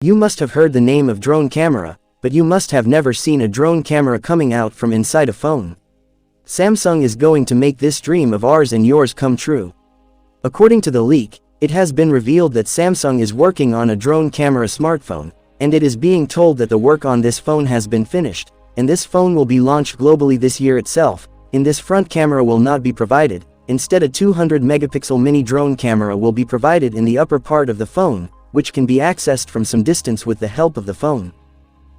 You must have heard the name of drone camera, but you must have never seen a drone camera coming out from inside a phone. Samsung is going to make this dream of ours and yours come true. According to the leak, it has been revealed that Samsung is working on a drone camera smartphone, and it is being told that the work on this phone has been finished, and this phone will be launched globally this year itself. In this front camera will not be provided, instead a 200 megapixel mini drone camera will be provided in the upper part of the phone, which can be accessed from some distance with the help of the phone.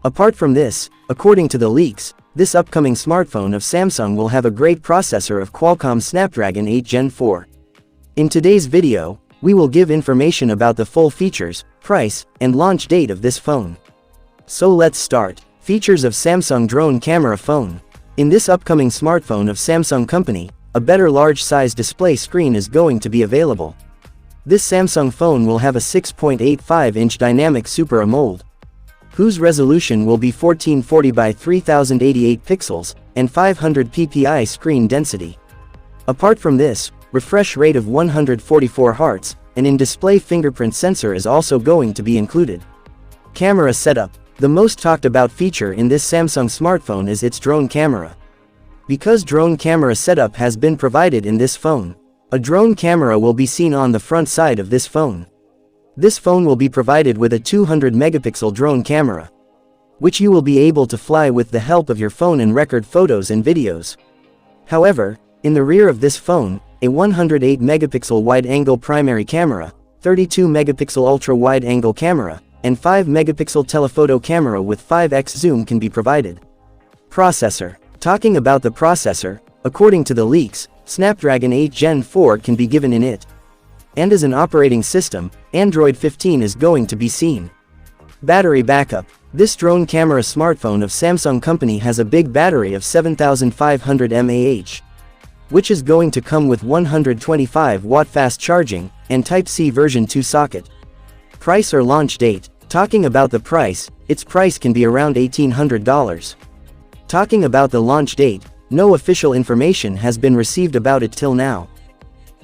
Apart from this, according to the leaks, this upcoming smartphone of Samsung will have a great processor of Qualcomm Snapdragon 8 Gen 4. In today's video, we will give information about the full features, price, and launch date of this phone. So let's start. Features of Samsung drone camera phone. In this upcoming smartphone of Samsung company, a better large size display screen is going to be available. This Samsung phone will have a 6.85-inch dynamic Super AMOLED, whose resolution will be 1440 by 3088 pixels, and 500 ppi screen density. Apart from this, refresh rate of 144 Hz, and in-display fingerprint sensor is also going to be included. Camera setup. The most talked about feature in this Samsung smartphone is its drone camera. Because drone camera setup has been provided in this phone, a drone camera will be seen on the front side of this phone. This phone will be provided with a 200 megapixel drone camera, which you will be able to fly with the help of your phone and record photos and videos. However, in the rear of this phone, a 108 megapixel wide-angle primary camera, 32 megapixel ultra-wide-angle camera, and 5 megapixel telephoto camera with 5x zoom can be provided. Processor. Talking about the processor, according to the leaks, Snapdragon 8 Gen 4 can be given in it. And as an operating system, Android 15 is going to be seen. Battery backup. This drone camera smartphone of Samsung company has a big battery of 7500 mAh, which is going to come with 125 watt fast charging, and Type-C version 2 socket. Price or launch date. Talking about the price, its price can be around $1,800. Talking about the launch date, no official information has been received about it till now.